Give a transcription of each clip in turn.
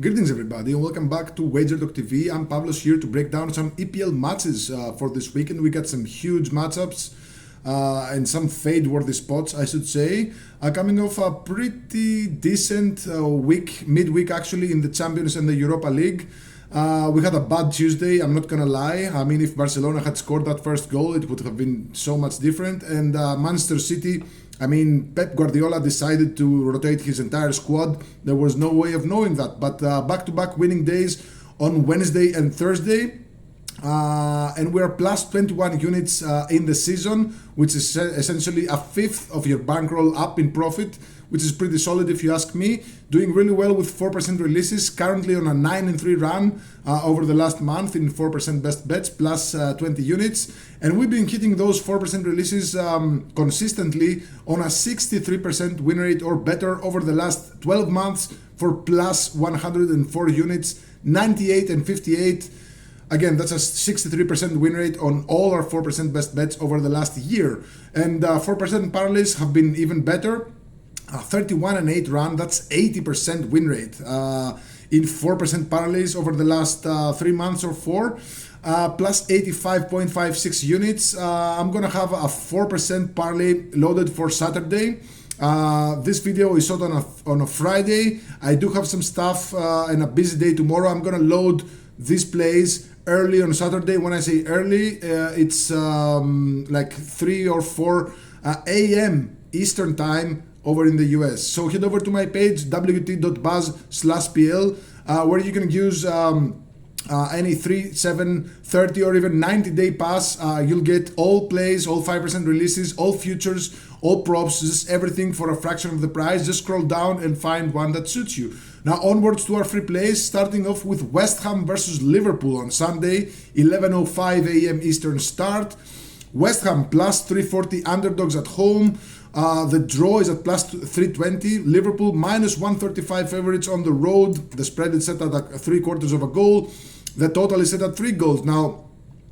Greetings everybody and welcome back to WagerTalk TV. I'm Pavlos here to break down some EPL matches for this weekend. We got some huge matchups and some fade-worthy spots, I should say. Coming off a pretty decent week, midweek actually, in the Champions and the Europa League. We had a bad Tuesday, I'm not gonna lie. I mean, if Barcelona had scored that first goal, it would have been so much different. And Manchester City, I mean, Pep Guardiola decided to rotate his entire squad. There was no way of knowing that. But back-to-back winning days on Wednesday and Thursday. And we're plus 21 units in the season, which is essentially a fifth of your bankroll up in profit, which is pretty solid if you ask me. Doing really well with 4% releases, currently on a 9-3 run over the last month in 4% best bets, plus 20 units. And we've been hitting those 4% releases consistently on a 63% win rate or better over the last 12 months for plus 104 units, 98 and 58. Again, that's a 63% win rate on all our 4% best bets over the last year. And 4% parlays have been even better. 31 and 8 run, that's 80% win rate in 4% parlays over the last 3 months or 4. Plus 85.56 units. I'm gonna have a 4% parlay loaded for Saturday. This video is shot on a Friday. I do have some stuff and a busy day tomorrow. I'm gonna load these plays early on Saturday. When I say early, it's like 3 or 4 a.m. Eastern time over in the US. So head over to my page, wt.buzz/pl, where you can use any 3, 7, 30 or even 90-day pass. You'll get all plays, all 5% releases, all futures, all props, just everything for a fraction of the price. Just scroll down and find one that suits you. Now onwards to our free plays, starting off with West Ham versus Liverpool on Sunday, 11:05 a.m. Eastern start. West Ham plus 340 underdogs at home. The draw is at plus 320. Liverpool minus 135 favorites on the road. The spread is set at 3/4 of a goal. The total is set at 3 goals. Now,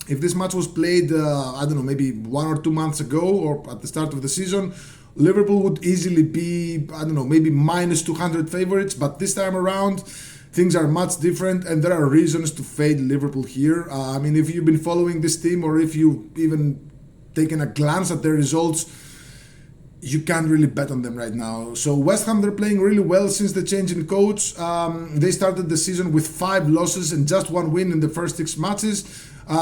if this match was played, I don't know, maybe 1 or 2 months ago or at the start of the season, Liverpool would easily be, I don't know, maybe minus 200 favorites. But this time around, things are much different and there are reasons to fade Liverpool here. I mean, if you've been following this team or if you've even taken a glance at their results, you can't really bet on them right now. So West Ham, they're playing really well since the change in coach. They started the season with 5 losses and just 1 win in the first 6 matches.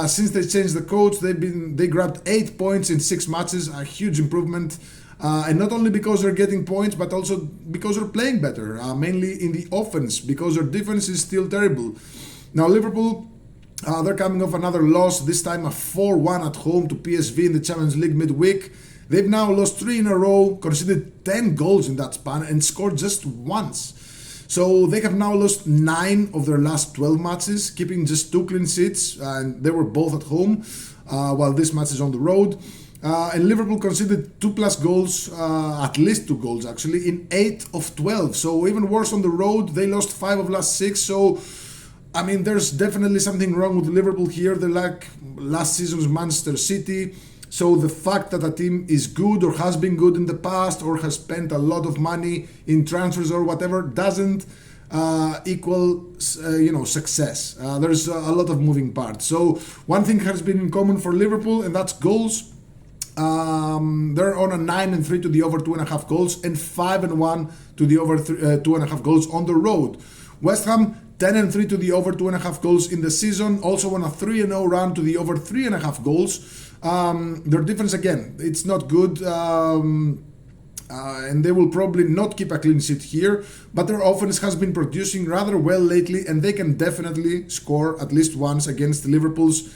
Since they changed the coach, they grabbed 8 points in 6 matches, a huge improvement. And not only because they're getting points, but also because they're playing better, mainly in the offense, because their defense is still terrible. Now Liverpool, they're coming off another loss, this time a 4-1 at home to PSV in the Champions League midweek. They've now lost 3 in a row, conceded 10 goals in that span and scored just once. So they have now lost 9 of their last 12 matches, keeping just 2 clean sheets, and they were both at home, while this match is on the road. And Liverpool conceded 2+ goals, at least 2 goals actually, in 8 of 12. So even worse on the road, they lost 5 of last 6. So I mean, there's definitely something wrong with Liverpool here. They're like last season's Manchester City. So the fact that a team is good or has been good in the past or has spent a lot of money in transfers or whatever doesn't equal success. There's a lot of moving parts. So one thing has been in common for Liverpool, and that's goals. They're on a 9-3 to the over 2.5 goals and 5-1 to the over 2.5 goals on the road. West Ham 10-3 to the over 2.5 goals in the season, also on a 3-0 run to the over 3.5 goals. Their defense, again, it's not good, and they will probably not keep a clean sheet here, but their offense has been producing rather well lately, and they can definitely score at least once against Liverpool's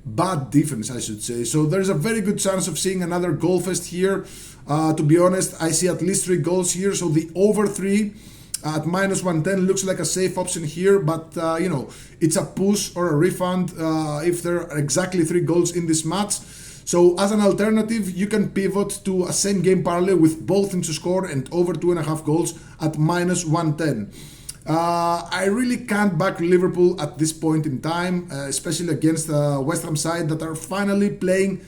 bad defense, I should say. So there's a very good chance of seeing another goal fest here. To be honest, I see at least 3 goals here, so the over 3 at minus 110 looks like a safe option here, but it's a push or a refund if there are exactly 3 goals in this match. So as an alternative, you can pivot to a same game parlay with both teams to score and over 2.5 goals at minus 110. I really can't back Liverpool at this point in time, especially against the West Ham side that are finally playing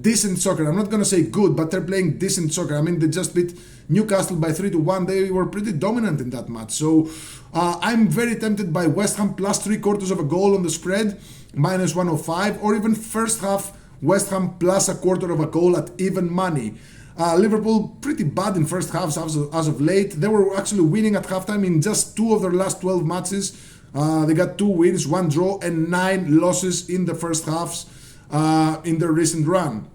decent soccer. I'm not going to say good, but they're playing decent soccer. I mean, they just beat Newcastle by 3-1. They were pretty dominant in that match. So I'm very tempted by West Ham plus 3/4 of a goal on the spread, minus 105, or even first half West Ham plus 1/4 of a goal at even money. Liverpool pretty bad in first halves as of late. They were actually winning at halftime in just 2 of their last 12 matches. They got 2 wins, 1 draw, and 9 losses in the first halves in their recent run.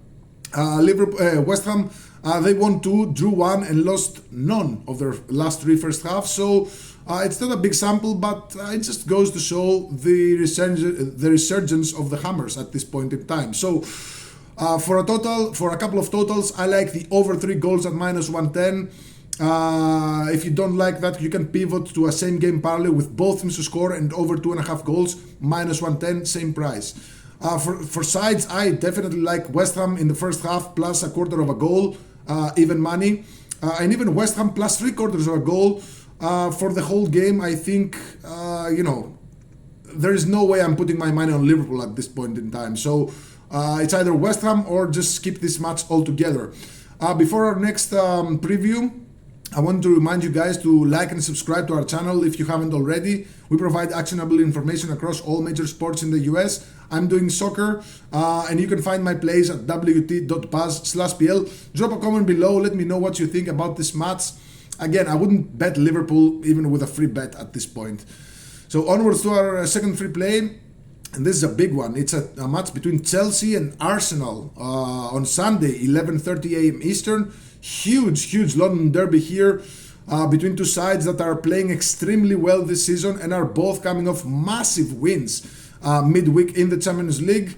West Ham, they won 2, drew 1, and lost none of their last 3 first halves. So it's not a big sample, but it just goes to show the resurgence of the Hammers at this point in time. So for a couple of totals, I like the over 3 goals at minus 110. If you don't like that, you can pivot to a same game parlay with both teams to score and over 2.5 goals, minus 110, same price. For sides, I definitely like West Ham in the first half plus 1/4 of a goal, even money, and even West Ham plus 3/4 of a goal for the whole game. I think there is no way I'm putting my money on Liverpool at this point in time. So it's either West Ham or just skip this match altogether. Before our next preview, I want to remind you guys to like and subscribe to our channel if you haven't already. We provide actionable information across all major sports in the US. I'm doing soccer, and you can find my plays at wt.buzz/pl. Drop a comment below, let me know what you think about this match. Again, I wouldn't bet Liverpool even with a free bet at this point. So onwards to our second free play, and this is a big one. It's a match between Chelsea and Arsenal on Sunday, 11:30 a.m. Eastern. Huge London derby here between 2 sides that are playing extremely well this season and are both coming off massive wins midweek in the Champions League.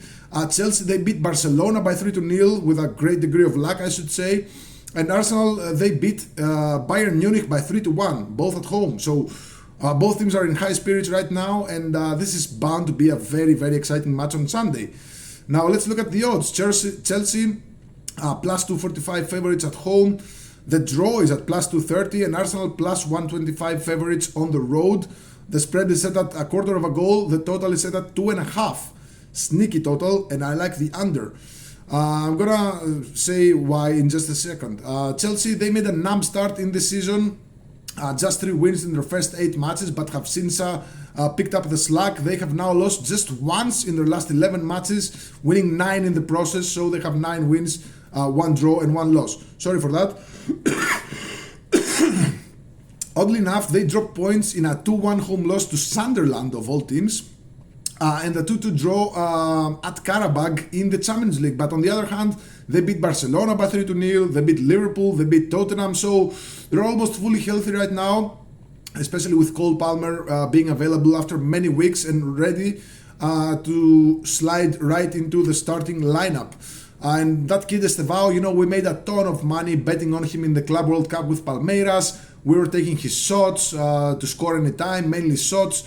Chelsea, they beat Barcelona by 3-0 with a great degree of luck, I should say. And Arsenal, they beat Bayern Munich by 3-1, both at home. So both teams are in high spirits right now, and this is bound to be a very exciting match on Sunday. Now let's look at the odds. Chelsea plus 245 favorites at home. The draw is at plus 230, and Arsenal plus 125 favorites on the road. The spread is set at 1/4 of a goal. The total is set at 2.5. Sneaky total, and I like the under. I'm gonna say why in just a second. Chelsea, they made a numb start in the season. Just 3 wins in their first 8 matches, but have since picked up the slack. They have now lost just once in their last 11 matches, winning 9 in the process. So they have 9 wins, 1 draw, and 1 loss. Sorry for that. Oddly enough, they dropped points in a 2-1 home loss to Sunderland of all teams, and a 2-2 draw at Karabag in the Champions League. But on the other hand, they beat Barcelona by 3-0, they beat Liverpool, they beat Tottenham, so they're almost fully healthy right now, especially with Cole Palmer being available after many weeks and ready to slide right into the starting lineup. And that kid Estevao, we made a ton of money betting on him in the Club World Cup with Palmeiras. We were taking his shots to score any time, mainly shots.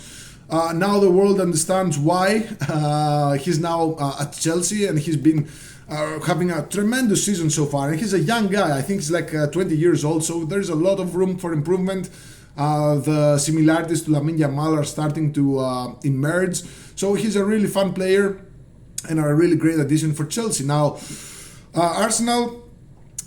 Now the world understands why he's now at Chelsea, and he's been having a tremendous season so far. And he's a young guy. I think he's like 20 years old, so there's a lot of room for improvement. The similarities to Lamine Yamal are starting to emerge. So he's a really fun player and a really great addition for Chelsea. Now, Arsenal,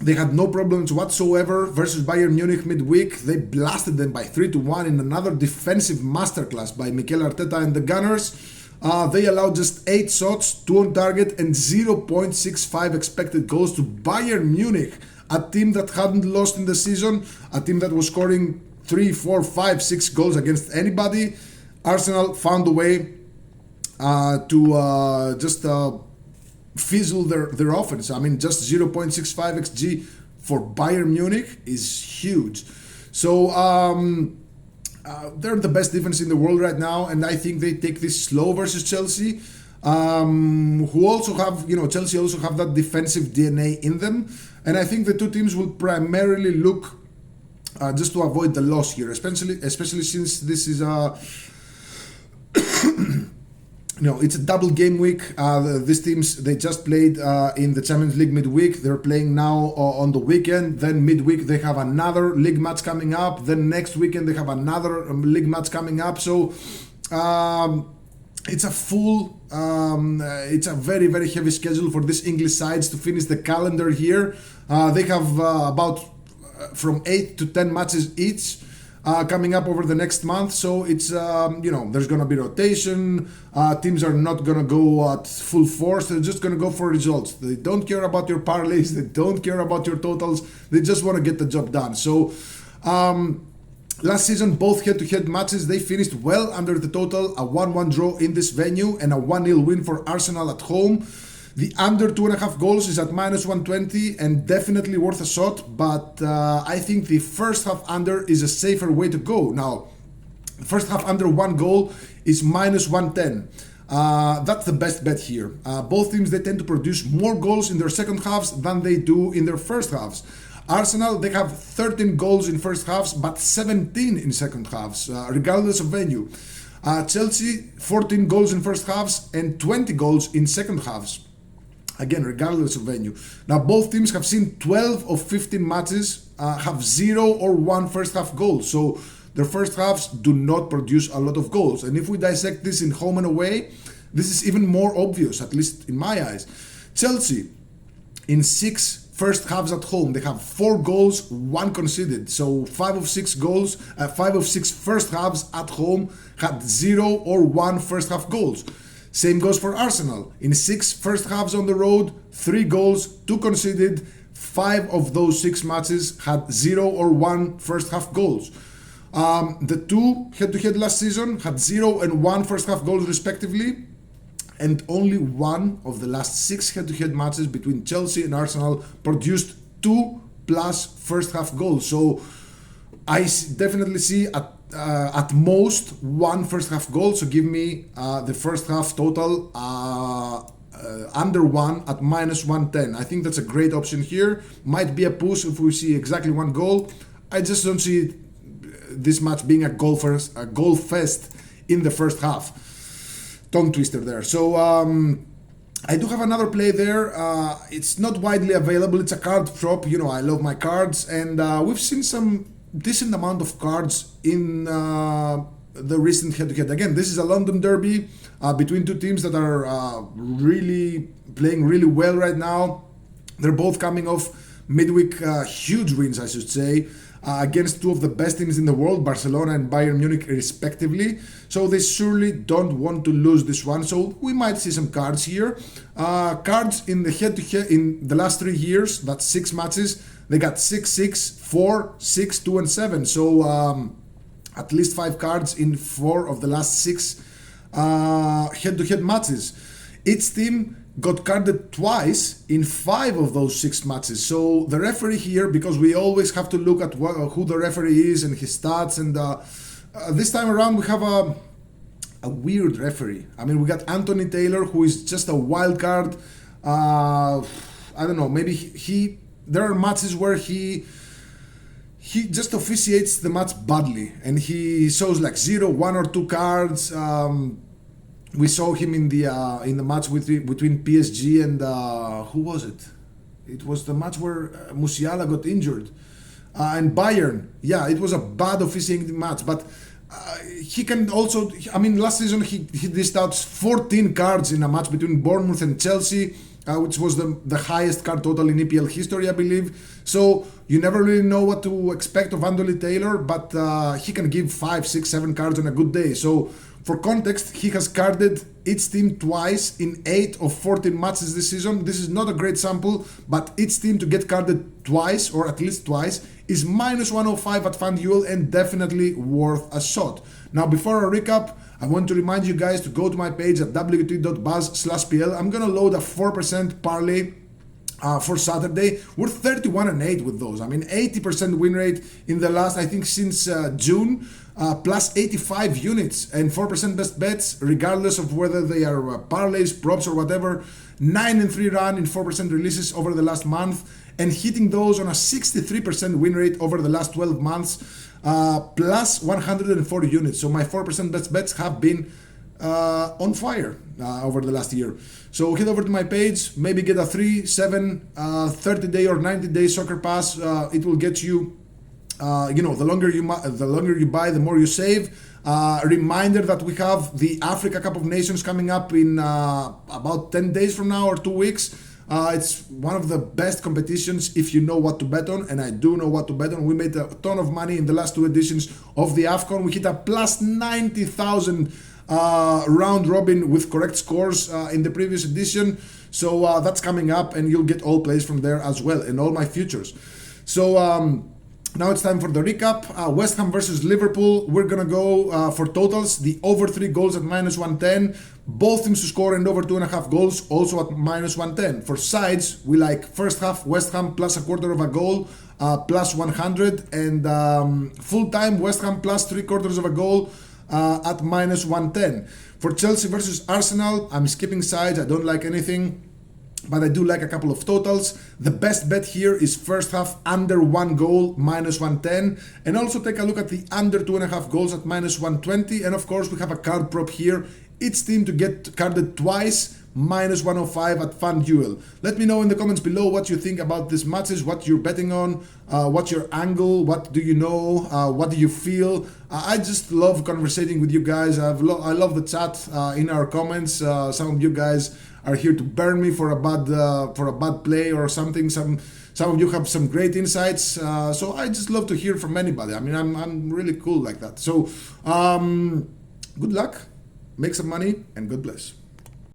they had no problems whatsoever versus Bayern Munich midweek. They blasted them by 3-1 in another defensive masterclass by Mikel Arteta and the Gunners. They allowed just 8 shots, 2 on target, and 0.65 expected goals to Bayern Munich, a team that hadn't lost in the season, a team that was scoring 3, 4, 5, 6 goals against anybody. Arsenal found a way to just fizzle their offense. I mean, just 0.65 XG for Bayern Munich is huge. So they're the best defense in the world right now, and I think they take this slow versus Chelsea, who also have, Chelsea also have that defensive DNA in them, and I think the two teams will primarily look just to avoid the loss here, especially since this is a it's a double game week. These teams, they just played in the Champions League midweek. They're playing now on the weekend. Then midweek, they have another league match coming up. Then next weekend, they have another league match coming up. So it's a full, it's a very, very heavy schedule for these English sides to finish the calendar here. They have about from 8 to 10 matches each coming up over the next month. So it's, there's going to be rotation. Teams are not going to go at full force. They're just going to go for results. They don't care about your parlays. They don't care about your totals. They just want to get the job done. So, last season, both head-to-head matches, they finished well under the total, a 1-1 draw in this venue and a 1-0 win for Arsenal at home. The under 2.5 goals is at -120 and definitely worth a shot, but I think the first half under is a safer way to go. Now, the first half under 1 goal is -110. That's the best bet here. Both teams, they tend to produce more goals in their second halves than they do in their first halves. Arsenal, they have 13 goals in first halves, but 17 in second halves, regardless of venue. Chelsea, 14 goals in first halves and 20 goals in second halves. Again, regardless of venue. Now, both teams have seen 12 of 15 matches have 0 or 1 first half goals. So their first halves do not produce a lot of goals. And if we dissect this in home and away, this is even more obvious, at least in my eyes. Chelsea, in 6 first halves at home, they have 4 goals, 1 conceded. So 5 of 6 goals, 5 of 6 first halves at home had 0 or 1 first half goals. Same goes for Arsenal. In 6 first halves on the road, 3 goals, 2 conceded. 5 of those 6 matches had 0 or 1 first half goals. The 2 head-to-head last season had 0 and 1 first half goals respectively. And only 1 of the last 6 head-to-head matches between Chelsea and Arsenal produced 2 plus first half goals. So I definitely see at most 1 first half goal. So give me the first half total under 1 at -110. I think that's a great option here. Might be a push if we see exactly 1 goal. I just don't see this match being a goal fest in the first half. Tongue twister there. So I do have another play there. It's not widely available. It's a card prop. I love my cards, and we've seen some decent amount of cards in the recent head-to-head. Again, this is a London derby between 2 teams that are really playing really well right now. They're both coming off midweek huge wins, I should say, against 2 of the best teams in the world, Barcelona and Bayern Munich respectively. So they surely don't want to lose this one. So we might see some cards here. Cards in the head-to-head in the last 3 years, that's 6 matches, they got 6-6, 4, 6, 2 and 7. So at least 5 cards in 4 of the last 6 head-to-head matches. Each team got carded twice in 5 of those 6 matches. So the referee here, because we always have to look at who the referee is and his stats, and this time around we have a weird referee. I mean, we got Anthony Taylor, who is just a wild card. I don't know, maybe there are matches where he just officiates the match badly, and he shows like 0, 1 or 2 cards. We saw him in the match between PSG and who was it? It was the match where Musiala got injured, and Bayern. Yeah, it was a bad officiating match, but he can also. I mean, last season he dished out 14 cards in a match between Bournemouth and Chelsea, which was the highest card total in EPL history, I believe. So you never really know what to expect of Anthony Taylor, but he can give 5, 6, 7 cards on a good day. So for context, he has carded each team twice in 8 of 14 matches this season. This is not a great sample, but each team to get carded twice, or at least twice, is -105 at FanDuel and definitely worth a shot. Now, before I recap, I want to remind you guys to go to my page at wt.buzz/PL. I'm going to load a 4% parlay for Saturday. We're 31-8 with those. I mean, 80% win rate in the last, I think, since June. Plus 85 units and 4% best bets, regardless of whether they are parlays, props, or whatever. 9-3 run in 4% releases over the last month, and hitting those on a 63% win rate over the last 12 months, plus 140 units. So my 4% best bets have been on fire over the last year. So head over to my page, maybe get a 3, 7, 30-day or 90-day soccer pass. It will get you. The longer you buy, the more you save. Reminder that we have the Africa Cup of Nations coming up in about 10 days from now or 2 weeks. It's one of the best competitions if you know what to bet on, and I do know what to bet on. We made a ton of money in the last 2 editions of the AFCON. We hit a plus 90,000 round robin with correct scores in the previous edition. So that's coming up, and you'll get all plays from there as well, and all my futures. So now it's time for the recap. West Ham versus Liverpool. We're gonna go for totals. The over 3 goals at minus 110. Both teams to score and over 2.5 goals, also at minus 110. For sides, we like first half West Ham plus a quarter of a goal, plus 100, and full time West Ham plus 3/4 of a goal at minus 110. For Chelsea versus Arsenal, I'm skipping sides. I don't like anything, but I do like a couple of totals. The best bet here is first half under 1 goal, minus 110. And also take a look at the under 2.5 goals at minus 120. And of course, we have a card prop here. Each team to get carded twice, minus 105 at FanDuel. Let me know in the comments below what you think about these matches, what you're betting on, what's your angle, what do you know, what do you feel. I just love conversating with you guys. I love the chat in our comments. Some of you guys are here to burn me for a bad play or something. Some of you have some great insights. So I just love to hear from anybody. I mean, I'm really cool like that. So good luck, make some money, and God bless.